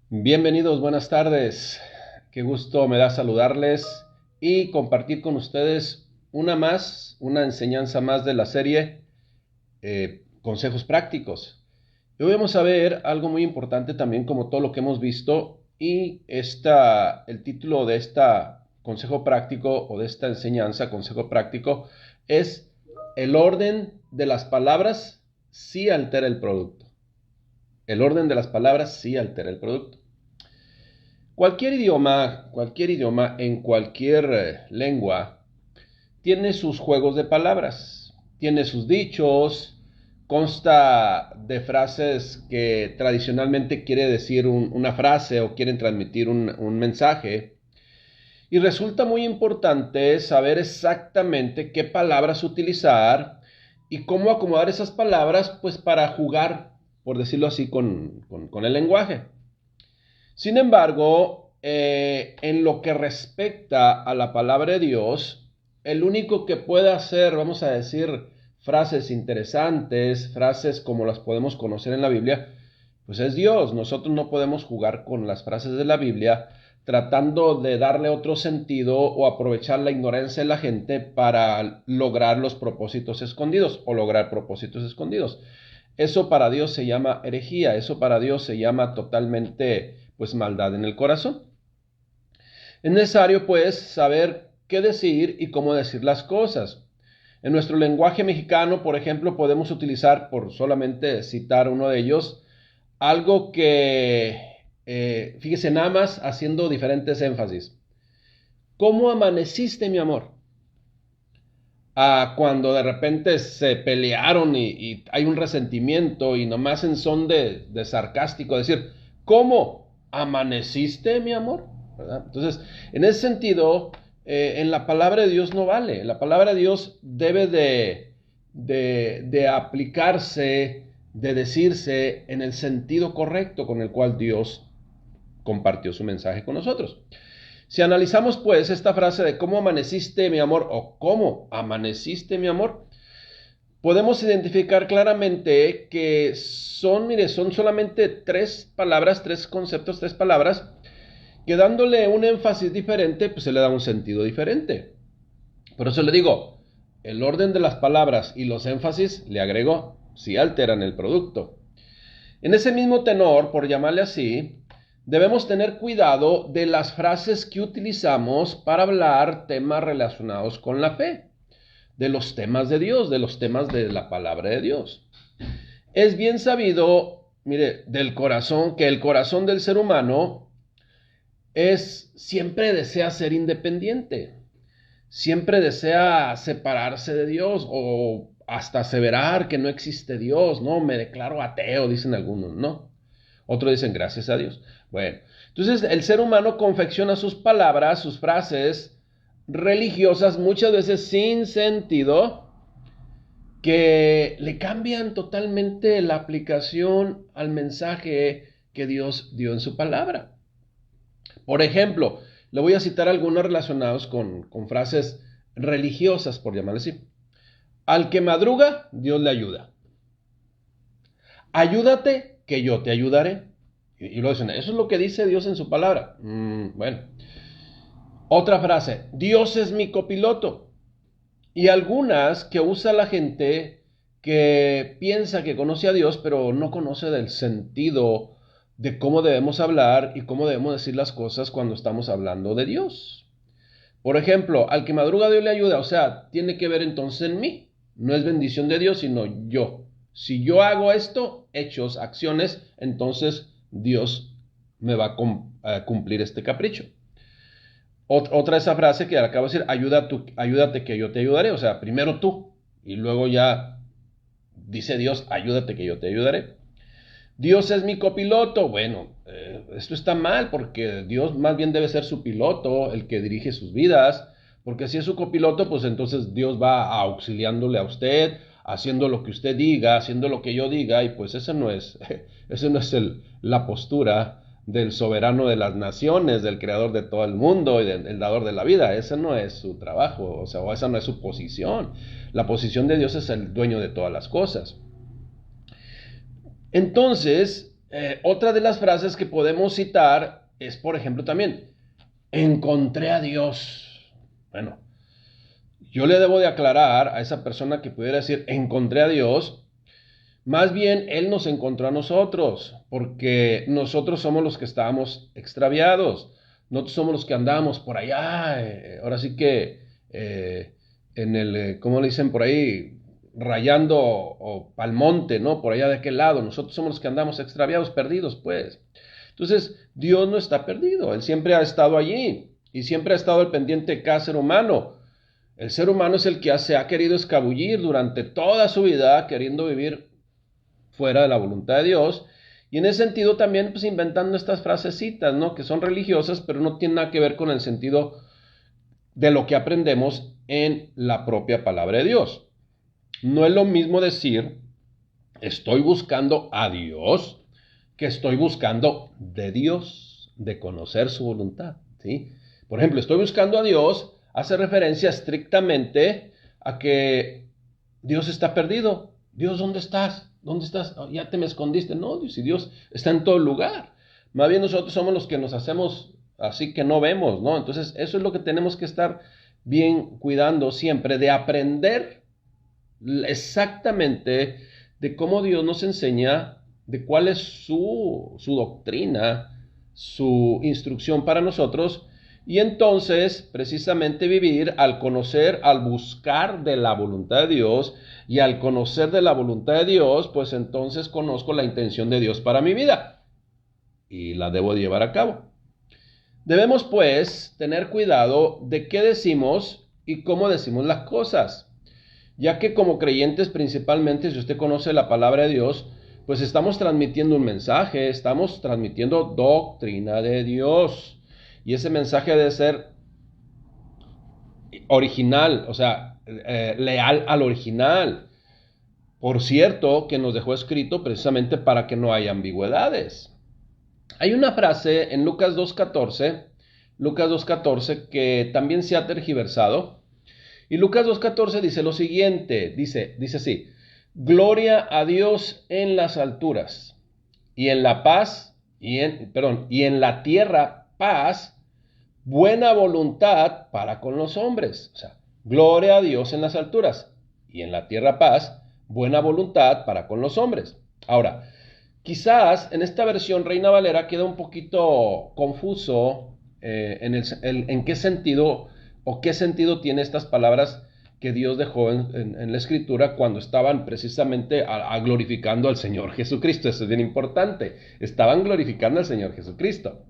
Bienvenidos, buenas tardes. Qué gusto me da saludarles y compartir con ustedes una enseñanza más de la serie Consejos Prácticos. Y hoy vamos a ver algo muy importante también como todo lo que hemos visto y el título de esta consejo práctico o de esta enseñanza, consejo práctico, es el orden de las palabras sí altera el producto. El orden de las palabras sí altera el producto. Cualquier idioma en cualquier lengua tiene sus juegos de palabras, tiene sus dichos, consta de frases que tradicionalmente quiere decir una frase o quieren transmitir un mensaje. Y resulta muy importante saber exactamente qué palabras utilizar y cómo acomodar esas palabras pues para jugar, por decirlo así, con el lenguaje. Sin embargo, en lo que respecta a la palabra de Dios, el único que puede hacer, vamos a decir, frases interesantes, frases como las podemos conocer en la Biblia, pues es Dios. Nosotros no podemos jugar con las frases de la Biblia tratando de darle otro sentido o aprovechar la ignorancia de la gente para lograr los propósitos escondidos o lograr propósitos escondidos. Eso para Dios se llama herejía, eso para Dios se llama totalmente pues maldad en el corazón. Es necesario pues saber qué decir y cómo decir las cosas. En nuestro lenguaje mexicano, por ejemplo, podemos utilizar, por solamente citar uno de ellos, algo que, fíjese nada más haciendo diferentes énfasis. ¿Cómo amaneciste, mi amor? Cuando de repente se pelearon y hay un resentimiento y nomás en son de sarcástico decir, ¿cómo amaneciste, mi amor? ¿Verdad? Entonces, en ese sentido, en la palabra de Dios no vale. La palabra de Dios debe de aplicarse, de decirse en el sentido correcto con el cual Dios compartió su mensaje con nosotros. Si analizamos pues esta frase de cómo amaneciste mi amor o cómo amaneciste mi amor, podemos identificar claramente que son solamente tres palabras, tres conceptos, tres palabras, que dándole un énfasis diferente, pues se le da un sentido diferente. Por eso le digo, el orden de las palabras y los énfasis, le agrego, sí alteran el producto. En ese mismo tenor, por llamarle así, debemos tener cuidado de las frases que utilizamos para hablar temas relacionados con la fe, de los temas de Dios, de los temas de la palabra de Dios. Es bien sabido, mire, del corazón, que el corazón del ser humano siempre desea ser independiente, siempre desea separarse de Dios o hasta aseverar que no existe Dios, ¿no? Me declaro ateo, dicen algunos, ¿no? Otros dicen gracias a Dios. Bueno, entonces el ser humano confecciona sus palabras, sus frases religiosas, muchas veces sin sentido, que le cambian totalmente la aplicación al mensaje que Dios dio en su palabra. Por ejemplo, le voy a citar algunos relacionados con frases religiosas, por llamarle así. Al que madruga, Dios le ayuda. Ayúdate, que yo te ayudaré. Y lo dicen, eso es lo que dice Dios en su palabra. Bueno. Otra frase, Dios es mi copiloto. Y algunas que usa la gente que piensa que conoce a Dios, pero no conoce del sentido de cómo debemos hablar y cómo debemos decir las cosas cuando estamos hablando de Dios. Por ejemplo, al que madruga Dios le ayuda, o sea, tiene que ver entonces en mí. No es bendición de Dios, sino yo. Si yo hago esto, hechos, acciones, entonces Dios me va a cumplir este capricho. Otra esa frase que acabo de decir, ayúdate que yo te ayudaré. O sea, primero tú y luego ya dice Dios, ayúdate que yo te ayudaré. Dios es mi copiloto. Bueno, esto está mal porque Dios más bien debe ser su piloto, el que dirige sus vidas. Porque si es su copiloto, pues entonces Dios va auxiliándole a usted, haciendo lo que usted diga, haciendo lo que yo diga. Y pues esa no es, la postura del soberano de las naciones, del creador de todo el mundo y del dador de la vida. Ese no es su trabajo, o sea, o esa no es su posición. La posición de Dios es el dueño de todas las cosas. Entonces, Otra de las frases que podemos citar es, por ejemplo, también, encontré a Dios. Bueno, yo le debo de aclarar a esa persona que pudiera decir, encontré a Dios. Más bien, Él nos encontró a nosotros, porque nosotros somos los que estábamos extraviados. Nosotros somos los que andamos por allá. Ahora sí que ¿cómo le dicen por ahí? Rayando o pa'l monte, ¿no? Por allá de aquel lado. Nosotros somos los que andamos extraviados, perdidos, pues. Entonces, Dios no está perdido. Él siempre ha estado allí y siempre ha estado al pendiente de cada ser humano. El ser humano es el que se ha querido escabullir durante toda su vida, queriendo vivir fuera de la voluntad de Dios, y en ese sentido también pues inventando estas frasecitas, ¿no? Que son religiosas, pero no tienen nada que ver con el sentido de lo que aprendemos en la propia palabra de Dios. No es lo mismo decir, estoy buscando a Dios, que estoy buscando de Dios, de conocer su voluntad, ¿sí? Por ejemplo, estoy buscando a Dios, hace referencia estrictamente a que Dios está perdido. Dios, ¿dónde estás? ¿Dónde estás? Oh, ya te me escondiste. No, Dios, y Dios está en todo lugar. Más bien nosotros somos los que nos hacemos así que no vemos, ¿no? Entonces, eso es lo que tenemos que estar bien cuidando siempre, de aprender exactamente de cómo Dios nos enseña, de cuál es su doctrina, su instrucción para nosotros, y entonces precisamente vivir al conocer, al buscar de la voluntad de Dios, y al conocer de la voluntad de Dios, pues entonces conozco la intención de Dios para mi vida y la debo llevar a cabo. Debemos pues tener cuidado de qué decimos y cómo decimos las cosas, ya que como creyentes principalmente, si usted conoce la palabra de Dios, pues estamos transmitiendo un mensaje, estamos transmitiendo doctrina de Dios, y ese mensaje debe ser original, o sea, leal al original. Por cierto, que nos dejó escrito precisamente para que no haya ambigüedades. Hay una frase en Lucas 2.14, que también se ha tergiversado. Y Lucas 2.14 dice lo siguiente, dice así, gloria a Dios en las alturas, y en la paz, y en la tierra paz, buena voluntad para con los hombres. O sea, gloria a Dios en las alturas, y en la tierra paz, buena voluntad para con los hombres. Ahora, quizás en esta versión Reina Valera queda un poquito confuso en qué sentido o qué sentido tiene estas palabras que Dios dejó en la Escritura cuando estaban precisamente glorificando al Señor Jesucristo. Eso es bien importante. Estaban glorificando al Señor Jesucristo.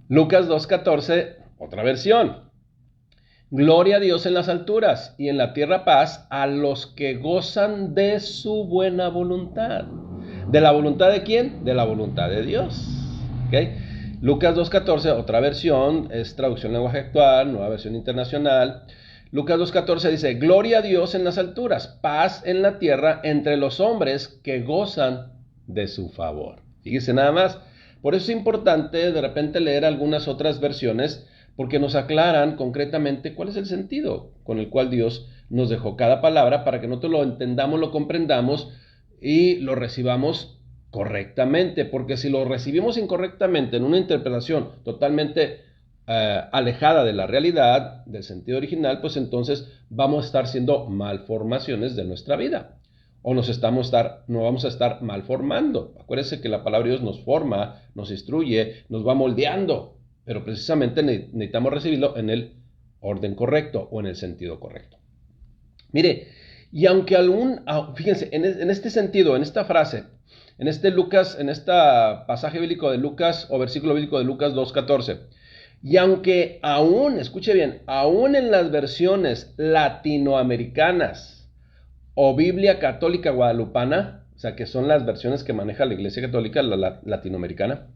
Lucas 2.14, otra versión. Gloria a Dios en las alturas y en la tierra paz a los que gozan de su buena voluntad. ¿De la voluntad de quién? De la voluntad de Dios. ¿Okay? Lucas 2.14, otra versión, es traducción lenguaje actual, nueva versión internacional. Lucas 2.14 dice, gloria a Dios en las alturas, paz en la tierra entre los hombres que gozan de su favor. Fíjese nada más. Por eso es importante de repente leer algunas otras versiones, porque nos aclaran concretamente cuál es el sentido con el cual Dios nos dejó cada palabra, para que nosotros lo entendamos, lo comprendamos y lo recibamos correctamente, porque si lo recibimos incorrectamente en una interpretación totalmente alejada de la realidad, del sentido original, pues entonces vamos a estar siendo malformaciones de nuestra vida, o no vamos a estar malformando. Acuérdense que la palabra de Dios nos forma, nos instruye, nos va moldeando, pero precisamente necesitamos recibirlo en el orden correcto o en el sentido correcto. Mire, y aunque fíjense, en este sentido, en esta frase, en este pasaje bíblico de Lucas, o versículo bíblico de Lucas 2.14, y aunque escuche bien, aún en las versiones latinoamericanas o Biblia Católica Guadalupana, o sea, que son las versiones que maneja la Iglesia Católica, la latinoamericana,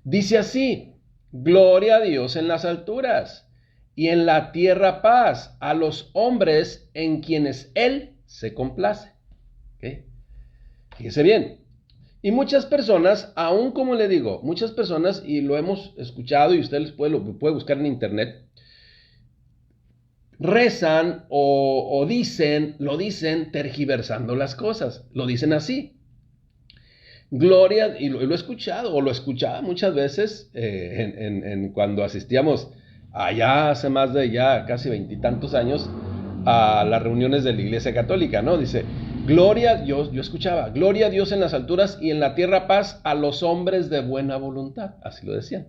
dice así, gloria a Dios en las alturas, y en la tierra paz a los hombres en quienes Él se complace. ¿Okay? Fíjese bien. Y muchas personas, aún como le digo, muchas personas, y lo hemos escuchado y usted lo puede buscar en internet, rezan o lo dicen tergiversando las cosas. Lo dicen así. Gloria, y lo he escuchado, o lo escuchaba muchas veces cuando asistíamos allá hace más de ya casi 20 y tantos años a las reuniones de la Iglesia Católica, ¿no? Dice, gloria, yo escuchaba, gloria a Dios en las alturas y en la tierra paz a los hombres de buena voluntad, así lo decían.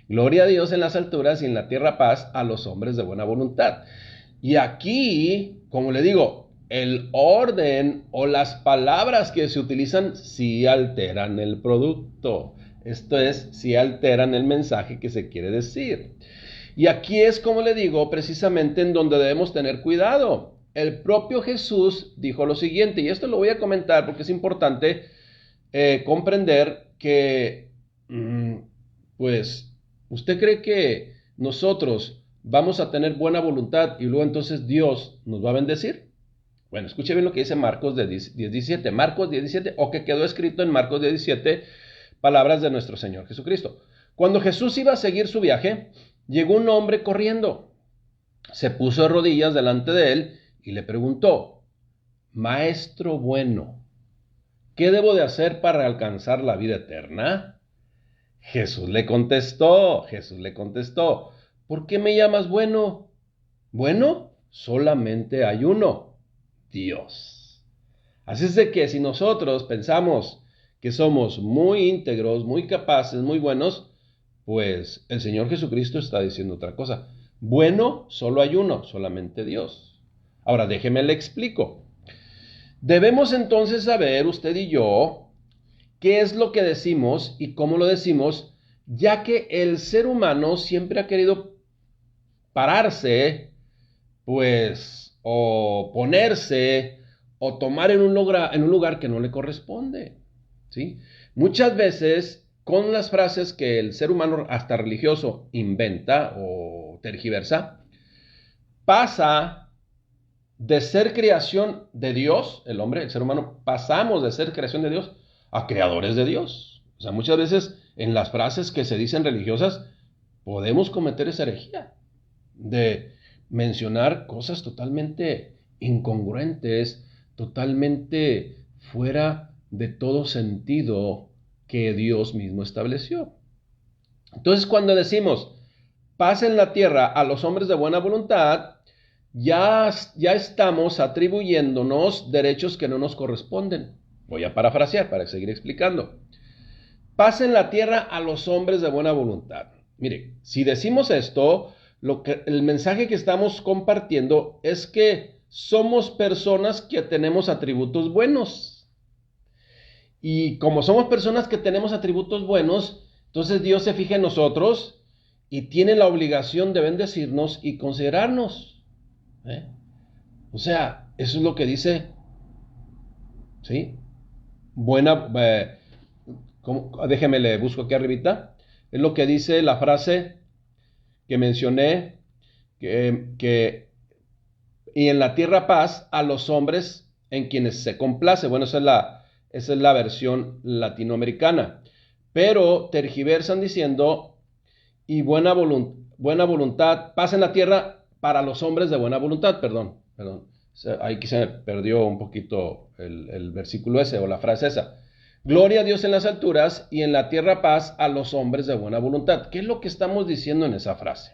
Gloria a Dios en las alturas y en la tierra paz a los hombres de buena voluntad. Y aquí, como le digo, el orden o las palabras que se utilizan sí alteran el producto. Esto es, sí alteran el mensaje que se quiere decir. Y aquí es, como le digo, precisamente en donde debemos tener cuidado. El propio Jesús dijo lo siguiente, y esto lo voy a comentar porque es importante comprender que, pues, ¿usted cree que nosotros vamos a tener buena voluntad y luego entonces Dios nos va a bendecir? Bueno, escuche bien lo que dice Marcos 10:17. Marcos 10:17, o que quedó escrito en Marcos 10:17, palabras de nuestro Señor Jesucristo. Cuando Jesús iba a seguir su viaje, llegó un hombre corriendo. Se puso de rodillas delante de él y le preguntó, Maestro bueno, ¿qué debo de hacer para alcanzar la vida eterna? Jesús le contestó, ¿por qué me llamas bueno? Bueno, solamente hay uno, Dios. Así es de que si nosotros pensamos que somos muy íntegros, muy capaces, muy buenos, pues el Señor Jesucristo está diciendo otra cosa. Bueno, solo hay uno, solamente Dios. Ahora, déjeme le explico. Debemos entonces saber, usted y yo, qué es lo que decimos y cómo lo decimos, ya que el ser humano siempre ha querido pararse, pues, o ponerse, o tomar en un lugar que no le corresponde, ¿sí? Muchas veces, con las frases que el ser humano, hasta religioso, inventa o tergiversa, pasa de ser creación de Dios, el hombre, el ser humano, pasamos de ser creación de Dios a creadores de Dios. O sea, muchas veces en las frases que se dicen religiosas podemos cometer esa herejía de mencionar cosas totalmente incongruentes, totalmente fuera de todo sentido que Dios mismo estableció. Entonces, cuando decimos, paz en la tierra a los hombres de buena voluntad, ya estamos atribuyéndonos derechos que no nos corresponden. Voy a parafrasear para seguir explicando. Paz en la tierra a los hombres de buena voluntad. Mire, si decimos esto, el mensaje que estamos compartiendo es que somos personas que tenemos atributos buenos. Y como somos personas que tenemos atributos buenos, entonces Dios se fija en nosotros y tiene la obligación de bendecirnos y considerarnos. O sea, eso es lo que dice, ¿sí? Déjeme le busco aquí arribita. Es lo que dice la frase que mencioné, y en la tierra paz a los hombres en quienes se complace. Bueno, esa es la versión latinoamericana. Pero tergiversan diciendo, y buena voluntad, paz en la tierra para los hombres de buena voluntad, perdón. Ahí quizá me perdió un poquito el versículo ese o la frase esa. Gloria a Dios en las alturas y en la tierra paz a los hombres de buena voluntad. ¿Qué es lo que estamos diciendo en esa frase?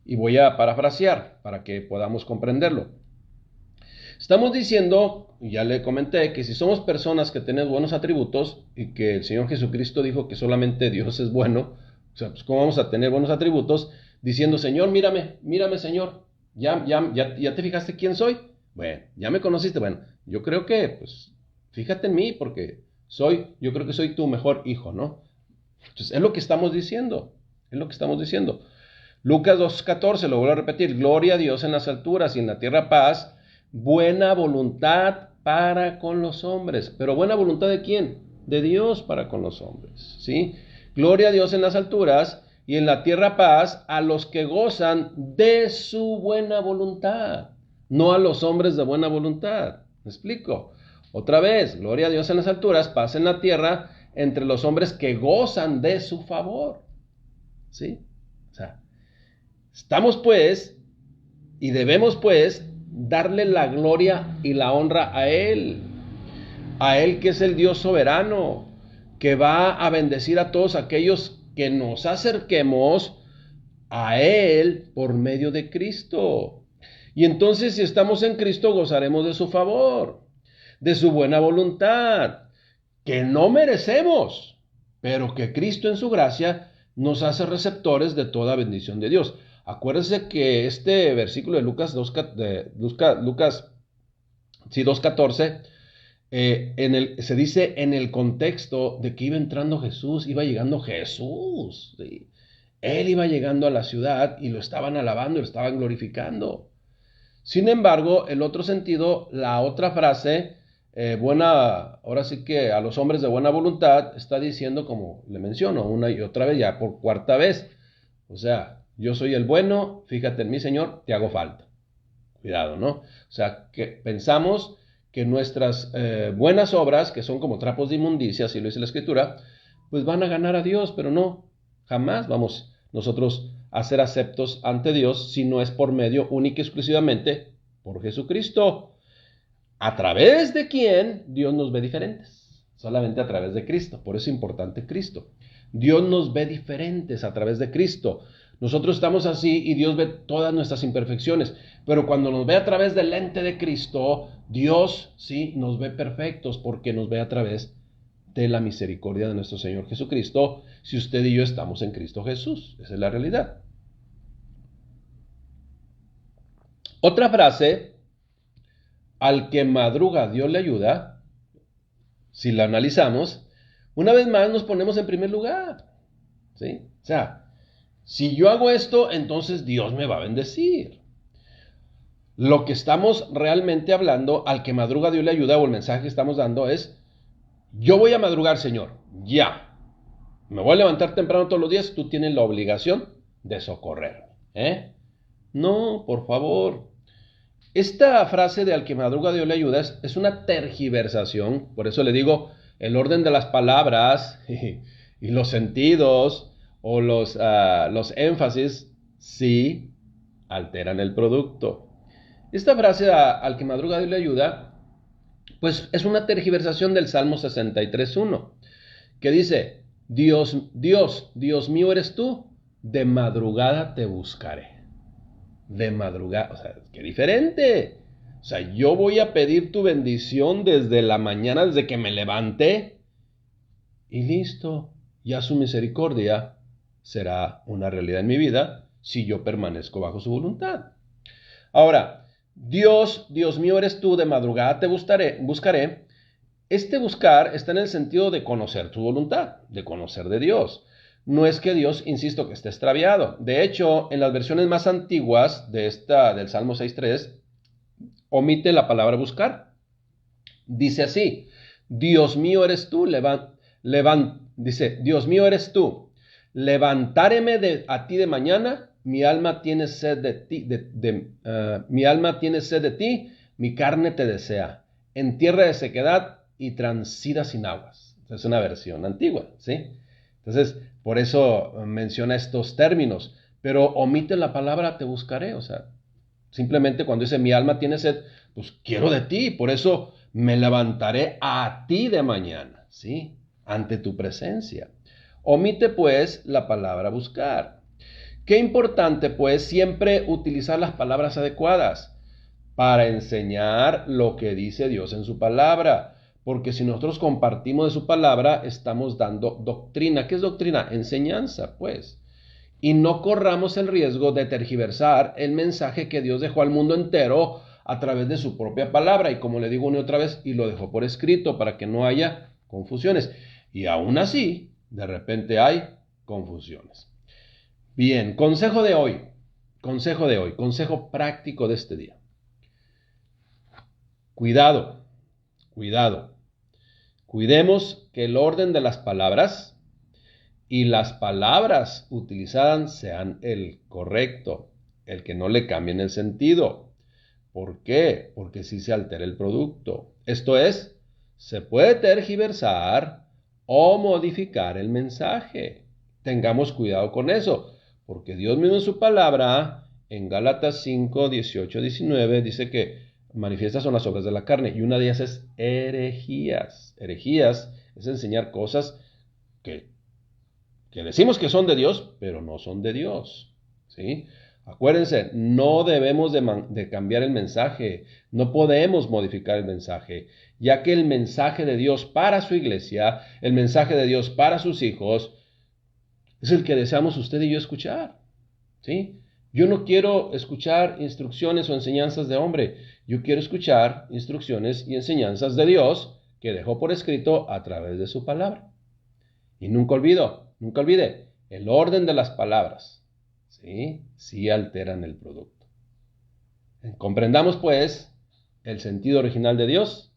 Y voy a parafrasear para que podamos comprenderlo. Estamos diciendo, ya le comenté, que si somos personas que tenemos buenos atributos y que el Señor Jesucristo dijo que solamente Dios es bueno, o sea, pues ¿cómo vamos a tener buenos atributos? Diciendo, Señor, mírame, Señor, ¿ya te fijaste quién soy? Bueno, ya me conociste, bueno, yo creo que, pues, fíjate en mí porque yo creo que soy tu mejor hijo, ¿no? Entonces, es lo que estamos diciendo, Lucas 2:14, lo vuelvo a repetir, gloria a Dios en las alturas y en la tierra paz, buena voluntad para con los hombres. ¿Pero buena voluntad de quién? De Dios para con los hombres, ¿sí? Gloria a Dios en las alturas y en la tierra paz a los que gozan de su buena voluntad, no a los hombres de buena voluntad. ¿Me explico? Otra vez, gloria a Dios en las alturas, paz en la tierra entre los hombres que gozan de su favor. ¿Sí? O sea, estamos pues y debemos pues darle la gloria y la honra a Él que es el Dios soberano, que va a bendecir a todos aquellos que nos acerquemos a Él por medio de Cristo. Y entonces, si estamos en Cristo, gozaremos de su favor, de su buena voluntad, que no merecemos, pero que Cristo en su gracia nos hace receptores de toda bendición de Dios. Acuérdense que este versículo de Lucas 2.14, se dice en el contexto de que iba entrando Jesús, iba llegando Jesús, ¿sí? Él iba llegando a la ciudad y lo estaban alabando y lo estaban glorificando. Sin embargo, el otro sentido, la otra frase, ahora sí que a los hombres de buena voluntad, está diciendo, como le menciono una y otra vez, ya por cuarta vez, o sea, yo soy el bueno, fíjate en mí, Señor, te hago falta. Cuidado, ¿no? O sea, que pensamos que nuestras buenas obras, que son como trapos de inmundicia, así lo dice la Escritura, pues van a ganar a Dios, pero no, jamás vamos nosotros a ser aceptos ante Dios si no es por medio única y exclusivamente por Jesucristo, a través de quien Dios nos ve diferentes, solamente a través de Cristo. Por eso es importante Cristo. Dios nos ve diferentes a través de Cristo. Nosotros estamos así y Dios ve todas nuestras imperfecciones, pero cuando nos ve a través del lente de Cristo, Dios sí nos ve perfectos porque nos ve a través de la misericordia de nuestro Señor Jesucristo, si usted y yo estamos en Cristo Jesús. Esa es la realidad. Otra frase, al que madruga Dios le ayuda, si la analizamos, una vez más nos ponemos en primer lugar, ¿sí? O sea, si yo hago esto, entonces Dios me va a bendecir. Lo que estamos realmente hablando, al que madruga Dios le ayuda, o el mensaje que estamos dando es, yo voy a madrugar, Señor, ya. Me voy a levantar temprano todos los días, tú tienes la obligación de socorrerme, ¿eh? No, por favor. Esta frase de al que madruga Dios le ayuda es una tergiversación, por eso le digo, el orden de las palabras y los sentidos o los énfasis sí alteran el producto. Esta frase al que madruga Dios le ayuda, pues es una tergiversación del Salmo 63.1, que dice, Dios mío eres tú, de madrugada te buscaré. De madrugada, o sea, qué diferente. O sea, yo voy a pedir tu bendición desde la mañana, desde que me levanté, y listo, ya su misericordia será una realidad en mi vida si yo permanezco bajo su voluntad. Ahora, Dios mío eres tú, de madrugada te buscaré. Este buscar está en el sentido de conocer tu voluntad, de conocer de Dios. No es que Dios, insisto, que esté extraviado. De hecho, en las versiones más antiguas del Salmo 6.3, omite la palabra buscar. Dice así, Dios mío eres tú, dice, Dios mío eres tú, levantáreme a ti de mañana, mi alma tiene sed de ti, mi alma tiene sed de ti, mi carne te desea, en tierra de sequedad y transida sin aguas. Es una versión antigua, ¿sí? Entonces, por eso menciona estos términos, pero omite la palabra te buscaré, o sea, simplemente cuando dice mi alma tiene sed, pues quiero de ti, por eso me levantaré a ti de mañana, ¿sí? Ante tu presencia. Omite pues la palabra buscar. Qué importante pues siempre utilizar las palabras adecuadas para enseñar lo que dice Dios en su palabra. Porque si nosotros compartimos de su palabra, estamos dando doctrina. ¿Qué es doctrina? Enseñanza, pues. Y no corramos el riesgo de tergiversar el mensaje que Dios dejó al mundo entero a través de su propia palabra. Y como le digo una y otra vez, y lo dejó por escrito para que no haya confusiones. Y aún así, de repente hay confusiones. Bien, consejo práctico de este día. Cuidado. Cuidemos que el orden de las palabras y las palabras utilizadas sean el correcto, el que no le cambien el sentido. ¿Por qué? Porque si se altera el producto. Esto es, se puede tergiversar o modificar el mensaje. Tengamos cuidado con eso, porque Dios mismo en su palabra, en Gálatas 5, 18, 19, dice que manifiestas son las obras de la carne, y una de ellas es herejías. Herejías es enseñar cosas que, que decimos que son de Dios, pero no son de Dios, ¿sí? Acuérdense, no debemos de cambiar el mensaje, no podemos modificar el mensaje, ya que el mensaje de Dios para su iglesia, el mensaje de Dios para sus hijos, es el que deseamos usted y yo escuchar, ¿sí? Yo no quiero escuchar instrucciones o enseñanzas de hombre, yo quiero escuchar instrucciones y enseñanzas de Dios que dejó por escrito a través de su palabra. Y nunca olvide, el orden de las palabras, ¿sí? Sí alteran el producto. Comprendamos, pues, el sentido original de Dios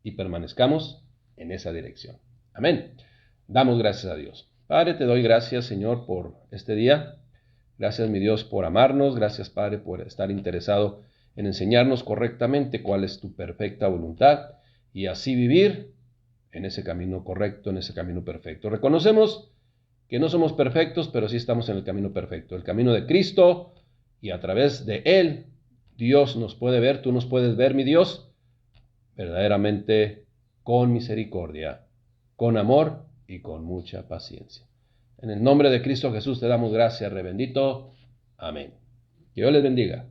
y permanezcamos en esa dirección. Amén. Damos gracias a Dios. Padre, te doy gracias, Señor, por este día. Gracias, mi Dios, por amarnos. Gracias, Padre, por estar interesado en enseñarnos correctamente cuál es tu perfecta voluntad y así vivir en ese camino correcto, en ese camino perfecto. Reconocemos que no somos perfectos, pero sí estamos en el camino perfecto, el camino de Cristo, y a través de Él, Dios nos puede ver, tú nos puedes ver, mi Dios, verdaderamente con misericordia, con amor y con mucha paciencia. En el nombre de Cristo Jesús te damos gracias, Rey bendito. Amén. Que Dios les bendiga.